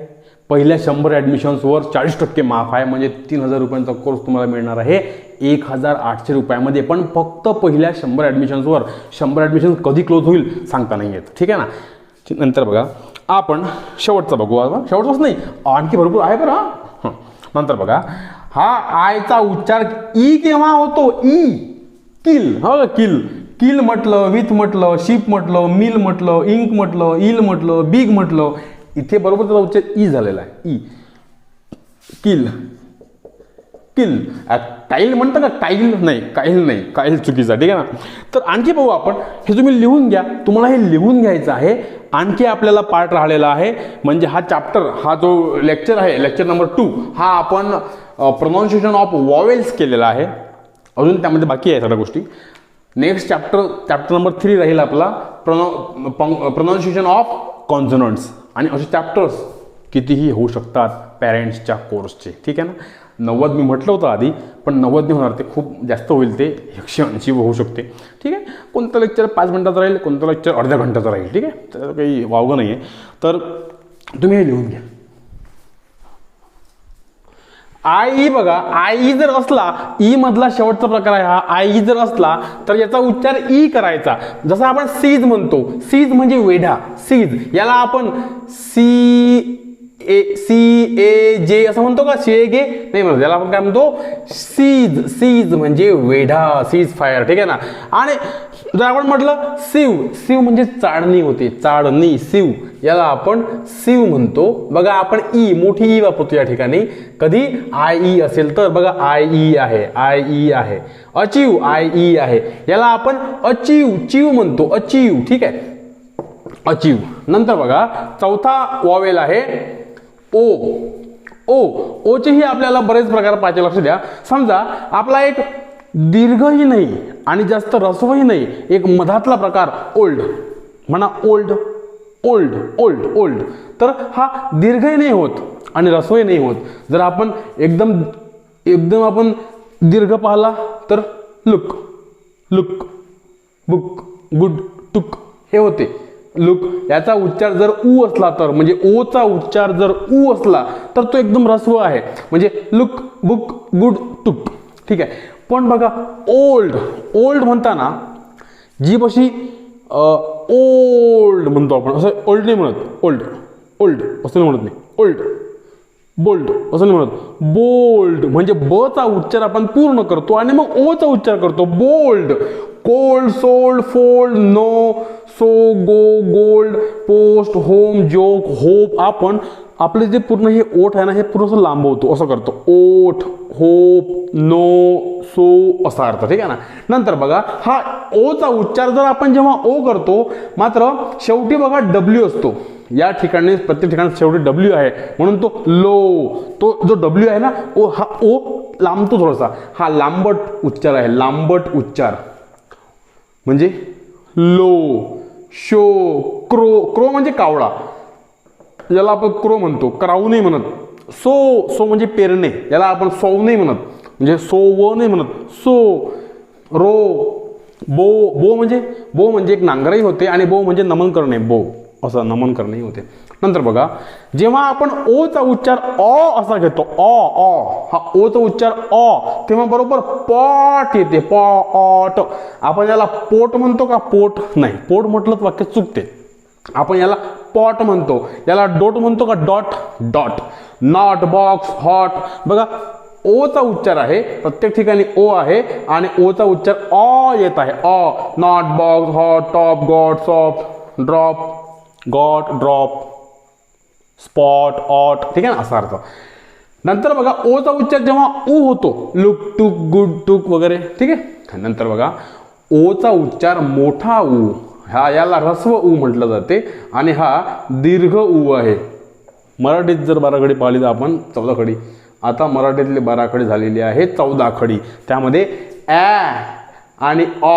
पहिल्या 100 ॲडमिशन्सवर 40% माफ आहे, म्हणजे 3000 रुपयांचा कोर्स तुम्हाला मिळणार आहे 1800 रुपयामध्ये. पण फक्त पहिल्या 100 ॲडमिशन्सवर. 100 ॲडमिशन कधी क्लोज होईल सांगता नाही येत, ठीक आहे ना. नंतर बघा आपण शेवटचा बघू, शेवटचाच नाही आणखी भरपूर आहे बरं. नंतर बघा हा आयचा उच्चार ई केव्हा होतो, ई, किल, हो किल. किल म्हटलं, विथ म्हटलं, शिप म्हटलं, मिल म्हटलं, इंक म्हटलं, इल म्हटलं, बिग म्हटलं, इथे बरोबर त्याचा उच्चार ई झालेला आहे, ई, किल, किल. काईल म्हणतं का, काईल नाही, काईल नाही, काईल चुकीचा, ठीक आहे ना. तर आणखी बघू आपण, हे तुम्ही लिहून घ्या, तुम्हाला हे लिहून घ्यायचं आहे. आणखी आपल्याला पार्ट राहिलेला आहे, म्हणजे हा चॅप्टर, हा जो लेक्चर आहे, लेक्चर नंबर 2, हा आपण प्रोनाऊन्सिएशन ऑफ वॉवेल्स केलेला आहे. अजून त्यामध्ये बाकी आहे सगळ्या गोष्टी. नेक्स्ट चॅप्टर नंबर 3 राहील आपला प्रोनाऊन्सिएशन ऑफ कॉन्सोनंट्स. आणि असे चॅप्टर्स कितीही होऊ शकतात पॅरेंट्सच्या कोर्सचे. ठीक आहे ना. 90 मी म्हटलं होतं आधी, पण 90 नाही होणार, ते खूप जास्त होईल, ते 180 होऊ शकते. ठीक आहे. कोणतं लेक्चर 5 मिनिटाचं राहील, कोणतं लेक्चर अर्ध्या घंट्याचं राहील. ठीक आहे. तर काही वावगं नाही आहे. तर तुम्ही हे लिहून घ्या. आई बघा, आई जर असला, ई मधला शेवटचा प्रकार आहे हा. आई जर असला तर याचा उच्चार ई करायचा. जसा आपण सीज म्हणतो, सीज म्हणजे वेढा, सीज. याला आपण सी ए जे असं म्हणतो का, चे गे नाही म्हणतो, याला आपण काय म्हणतो, सीज. सीज म्हणजे वेढा, सीज फायर. ठीक आहे ना. आणि जर आपण म्हटलं सीव, सीव म्हणजे चाळणी होते, चाळणी, सीव, याला आपण सीव म्हणतो. बघा आपण ई, मोठी ई वापरतो या ठिकाणी. कधी आय ई असेल तर बघा आय ई आहे, आय ई आहे. अचीव, आय ई आहे. याला आपण अचीव, चीव म्हणतो, अचीव. ठीक आहे, अचीव. नंतर बघा चौथा वॉवेल आहे ओ. ओचेही आपल्याला बरेच प्रकार पाहिजे, लक्ष द्या. समजा आपला एक दीर्घही नाही आणि जास्त ऱ्हस्वही नाही, एक मधातला प्रकार ओल्ड म्हणा. Old, old, old, old. तर हा दीर्घही नाही होत आणि ऱ्हस्वही नाही होत. जर आपण एकदम आपण दीर्घ पाहिला तर लुक, लुक, बुक, गुड, टुक हे होते. लुक. याचा उच्चार जर ऊ असला तर, म्हणजे ओचा उच्चार जर ऊ असला तर तो एकदम ऱ्हस्व आहे, म्हणजे लुक, बुक, गुड, टुक. ठीक आहे. पण बघा ओल्ड, ओल्ड म्हणताना जीभ अशी ओल्ड म्हणतो आपण, असं ओल्ड नाही म्हणत. ओल्ड, ओल्ड असं नाही म्हणत, नाही ओल्ड. बोल्ड असं नाही म्हणत. बोल्ड म्हणजे ब चा उच्चार आपण पूर्ण करतो आणि मग ओ चा उच्चार करतो. Bold. Cold, sold, fold, no, so, go, gold, post, home, joke, hope. आपण आपले जे पूर्ण हे ओठ आहे ना, हे पूर्ण असं लांबवतो, असं करतो. ओठ, होप, नो, सो असा अर्थ. ठीक आहे ना. नंतर बघा हा ओचा उच्चार जर आपण जेव्हा ओ करतो, मात्र शेवटी बघा डब्ल्यू असतो. या ठिकाणी प्रत्येक ठिकाणी शेवटी डब्ल्यू आहे, म्हणून तो लो. तो जो डब्ल्यू आहे ना, ओ, हा ओ लांबतो थोडासा. हा लांबट उच्चार आहे, लांबट उच्चार म्हणजे लो. शो, क्रो, क्रो म्हणजे कावळा, याला आपण क्रो म्हणतो, क्राऊ नाही म्हणत. सो, सो म्हणजे पेरणे, याला आपण सो नाही म्हणत, म्हणजे सो व नाही म्हणत. सो. रो. बो, बो म्हणजे एक नांगरही होते आणि बो म्हणजे नमन करणे, बो असं नमन करणे होते. नंतर बघा जेव्हा आपण ओ चा उच्चार अ असा घेतो, हा ओ चा उच्चार अ, तेव्हा बरोबर पॉट येते, पॉट. आपण याला पोट म्हणतो का, पोट नाही, पोट म्हटलं तर वाक्य चुकते. आपण याला पॉट म्हणतो. याला डॉट म्हणतो का, dot, dot. Not, box, hot. बघा ओचा उच्चार आहे, प्रत्येक ठिकाणी ओ आहे आणि ओचा उच्चार अ येत आहे. अ. Not, box, hot, top, god, soft, drop, got, drop, spot, ought. ठीक आहे ना, असा अर्थ. नंतर बघा ओचा उच्चार जेव्हा ऊ होतो, लुक, टुक, गुड, टुक वगैरे. ठीक आहे. नंतर बघा ओचा उच्चार मोठा ऊ, हा याला ऱ्हस्व ऊ म्हटलं जाते आणि हा दीर्घ ऊ आहे. मराठीत जर 12 खडी पाहिली तर आपण 14 खडी. आता मराठीतले 12 खडी झालेली आहे 14 खडी. त्यामध्ये ॲ आणि अ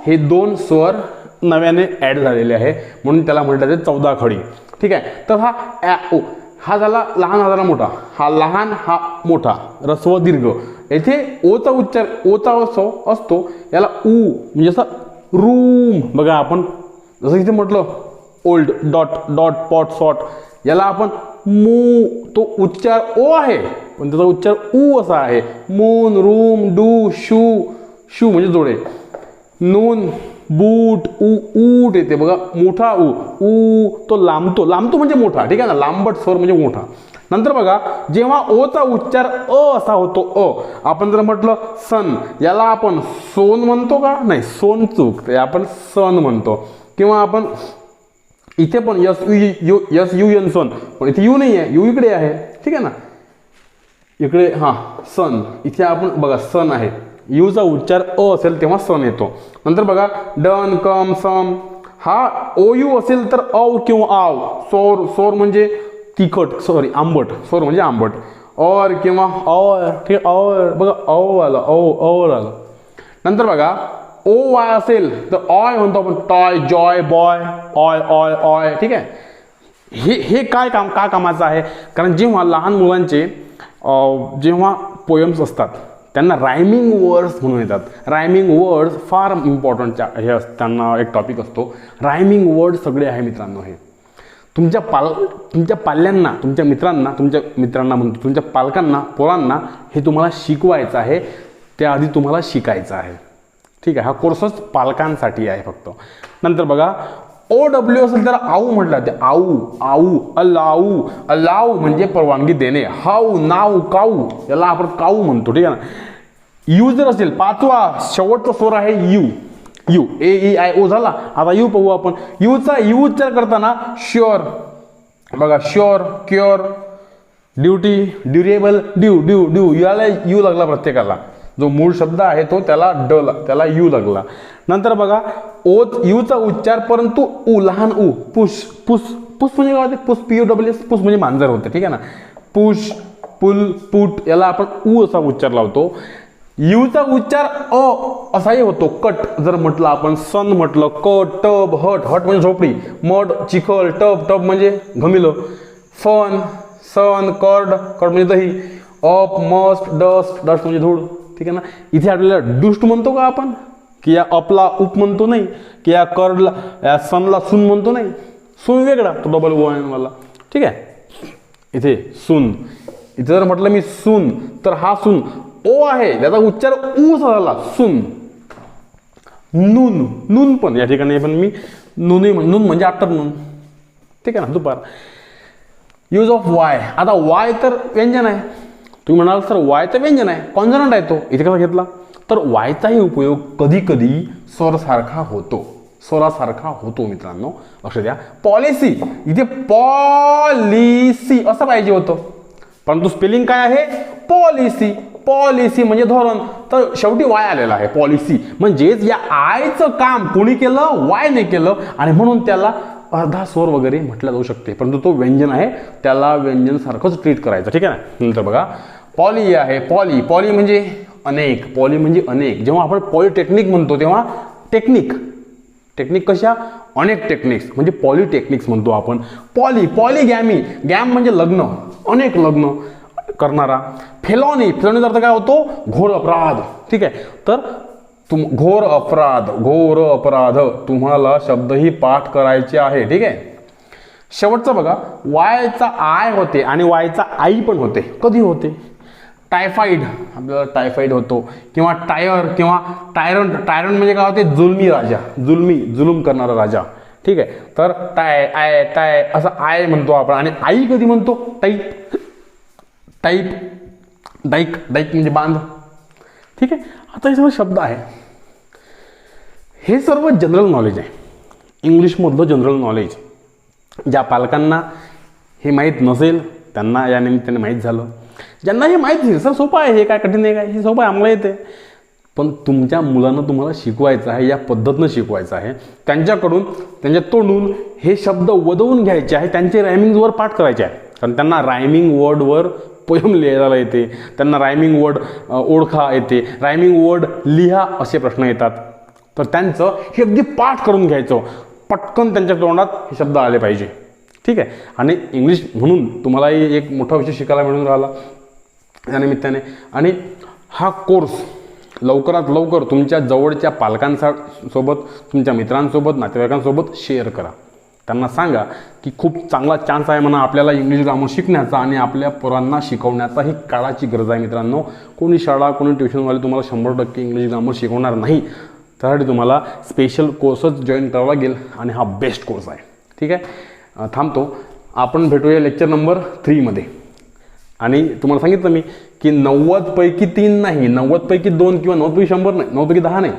हे 2 स्वर नव्याने ॲड झालेले आहे, म्हणून त्याला म्हटलं जाते 14 खडी. ठीक आहे. तर हा ॲ ओ हा झाला लहान, हा झाला मोठा. हा लहान, हा मोठा, ऱ्हस्व दीर्घ. येथे ओचा उच्चार ओचा असतो, याला ऊ म्हणजे असं रूम. बघा आपण जसं इथे म्हटलं old, dot, dot, pot, sot, याला आपण मू, तो उच्चार ओ आहे पण त्याचा उच्चार ऊ असा आहे. Moon, room, do, shoe, shoe म्हणजे जोडे. नून, बूट, ऊट येते बघा, मोठा ऊ तो लांबतो, लांबतो म्हणजे मोठा. ठीक आहे ना, लांबट स्वर म्हणजे मोठा. नंतर बघा जेव्हा ओचा उच्चार अ असा होतो, अ, आपण जर म्हटलं सन, याला आपण सोन म्हणतो का, नाही, सोन चूक, आपण सन म्हणतो. किंवा आपण इथे पण यस यू एन सन, पण इथे यू नाही आहे, यू इकडे आहे. ठीक आहे ना, इकडे हा सन, इथे आपण बघा सन आहे. यूचा उच्चार अ असेल तेव्हा सन येतो. नंतर बघा डन, कम, सम, हा ओ यू असेल तर औ किंवा आव. सोर, सोर म्हणजे तिखट, सॉरी आंबट, सोर म्हणजे आंबट. और किंवा और, ठीक आहे, और बघा ओ आलं, और आलं. नंतर बघा ओ वाय असेल तर ऑय म्हणतो आपण, toy, joy, boy, oy oy oy. ठीक आहे, हे काय कामाचं आहे, कारण जेव्हा लहान मुलांचे जेव्हा पोयम्स असतात त्यांना रायमिंग वर्ड्स म्हणून येतात. रायमिंग वर्ड्स फार इम्पॉर्टंट हे त्यांना एक टॉपिक असतो. रायमिंग वर्ड सगळे आहे मित्रांनो. हे तुमच्या पाल्यांना, तुमच्या मित्रांना म्हणतो, तुमच्या पालकांना, पोरांना हे तुम्हाला शिकवायचं आहे. त्याआधी तुम्हाला शिकायचं आहे. ठीक आहे, हा कोर्सच पालकांसाठी आहे फक्त. नंतर बघा OW असेल तर आऊ म्हटलं ते, आऊ, अलाऊ म्हणजे परवानगी देणे. हाऊ, नाऊ, काऊ, याला आपण काऊ म्हणतो. ठीक आहे ना. यू जर असेल, पाचवा शेवटचा स्वर आहे यू, AEIO झाला. आता यू पाहू आपण. यूचा यू उच्चार करताना शुअर, बघा sure, cure, duty, durable, due याला यू लागला प्रत्येकाला. जो मूळ शब्द आहे तो त्याला यू लागला. नंतर बघा यूचा उच्चार परंतु लहान उ, पुश म्हणजे काय होते, PUS, पुश म्हणजे मांजर होते. ठीक आहे ना. पुश, पुल, पुट याला आपण उ असा उच्चार लावतो. यूचा उच्चार असाही होतो. कट जर म्हटलं आपण, सन म्हटलं, कट, टब, हट म्हणजे झोपडी, मड, चिखल, टब म्हणजे घमिलं, फन, सन, कर्ड म्हणजे दही, अप, मस्ट, डस्ट म्हणजे धूळ. ठीक आहे ना. इथे आपल्याला डुस्ट म्हणतो का आपण, की या अपला उप म्हणतो नाही, की या कर्डला, या सनला सून म्हणतो नाही. सून वेगळा, तो डबल वाला. ठीक आहे. इथे सून, इथे जर म्हटलं मी सून तर हा सून ओ आहे, त्याचा उच्चार ऊ झाला, सून. नून पण या ठिकाणी पण मी नून म्हणजे आफ्टरनून. ठीक आहे ना, दुपार. Use of Y. आता वाय तर व्यंजन आहे. तुम्ही म्हणाल सर वाय तर व्यंजन आहे, कॉन्सनंट आहे तो, इथे कसा घेतला तर वायचाही उपयोग कधी कधी स्वरासारखा होतो मित्रांनो. लक्ष द्या. पॉलिसी, इथे पॉलिसी असं पाहिजे होतं, परंतु स्पेलिंग काय आहे, पॉलिसी म्हणजे धोरण. तर शेवटी वाय आलेला आहे. पॉलिसी म्हणजेच या आयचं काम कोणी केलं, वायने केलं, आणि म्हणून त्याला अर्धा स्वर वगैरे म्हटलं जाऊ शकते, परंतु तो व्यंजन आहे, त्याला व्यंजन सारखंच ट्रीट करायचं. ठीक आहे ना. नंतर बघा पॉली आहे. पॉली म्हणजे अनेक. जेव्हा आपण पॉलिटेक्निक म्हणतो तेव्हा टेक्निक कशा, अनेक टेक्निक्स म्हणजे पॉलिटेक्निक्स म्हणतो आपण. पॉलीगॅमी, गॅम म्हणजे लग्न, अनेक लग्न करणारा. फेलॉनीचा अर्थ काय होतो, घोर अपराध. ठीक आहे. तर घोर अपराध तुम्हाला शब्दही पाठ करायचे आहे. ठीक आहे. शेवटचा बघा वायचा आय होते आणि वायचा आई पण होते. कधी होते, टायफॉइड, आपल्याला टायफॉइड होतो, किंवा टायर किंवा टायरंट म्हणजे काय होते, जुलमी राजा, जुलूम करणारा राजा. ठीक आहे. तर टाय असं आय म्हणतो आपण. आणि आई कधी म्हणतो, डाईक म्हणजे बांध. ठीक आहे. आता हे सर्व शब्द आहे, हे सर्व जनरल नॉलेज आहे, इंग्लिशमधलं जनरल नॉलेज. ज्या पालकांना हे माहीत नसेल त्यांना या निमित्ताने माहीत झालं. ज्यांना हे माहीत नाही, सर सोपं आहे, हे काय कठीण आहे, काय हे सोपं आहे, आम्हाला येते. पण तुमच्या मुलांना तुम्हाला शिकवायचं आहे, या पद्धतीनं शिकवायचं आहे. त्यांच्याकडून, त्यांच्या तोंडून हे शब्द वदवून घ्यायचे आहे, त्यांचे रायमिंगवर पाठ करायचे आहे. कारण त्यांना रायमिंग वर्डवर पोयम लिहायला येते, त्यांना रायमिंग वर्ड ओळखा येते, रायमिंग वर्ड लिहा असे प्रश्न येतात. तर त्यांचं हे अगदी पाठ करून घ्यायचं, पटकन त्यांच्या तोंडात हे शब्द आले पाहिजे. ठीक आहे. आणि इंग्लिश म्हणून तुम्हालाही एक मोठा विषय शिकायला मिळून राहिला या निमित्ताने. आणि हा कोर्स लवकरात लवकर तुमच्या जवळच्या पालकांसोबत, तुमच्या मित्रांसोबत, नातेवाईकांसोबत शेअर करा. त्यांना सांगा की खूप चांगला चान्स आहे म्हणा आपल्याला इंग्लिश ग्रामर शिकण्याचा, आणि आपल्या पोरांना शिकवण्याचा ही काळाची गरज आहे मित्रांनो. कोणी शाळा, कोणी ट्युशनवाले तुम्हाला 100% इंग्लिश ग्रामर शिकवणार नाही. त्यासाठी तुम्हाला स्पेशल कोर्सच जॉईन करावा लागेल, आणि हा बेस्ट कोर्स आहे. ठीक आहे. थांबतो. आपण भेटूया लेक्चर नंबर 3 मध्ये. आणि तुम्हाला सांगितलं मी की 90 पैकी 3 नाही, 90 पैकी 2 किंवा 90 पैकी 100 नाही, 90 पैकी 10 नाही,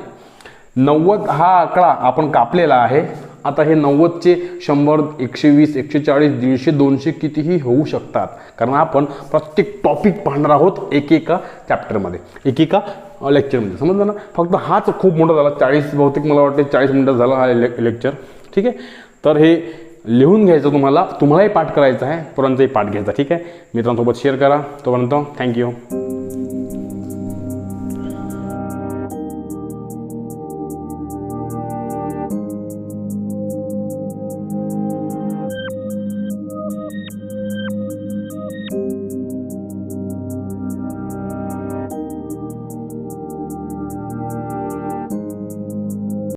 90 हा आकडा आपण कापलेला आहे. आता हे 90चे 100, 120, 140, 150, 200 कितीही होऊ शकतात, कारण आपण प्रत्येक टॉपिक पाहणार आहोत एकेका चॅप्टरमध्ये, एकेका लेक्चरमध्ये. समजलं ना. फक्त हाच खूप मोठा झाला, 40 बहुतेक मला वाटते 40 मिनिटं झाला हा लेक्चर. ठीक आहे. तर हे लिहून घ्यायचं तुम्हालाही पाठ करायचं आहे, पोरांचाही पाठ घ्यायचा. ठीक आहे, मित्रांसोबत शेअर करा. तोपर्यंत थँक्यू.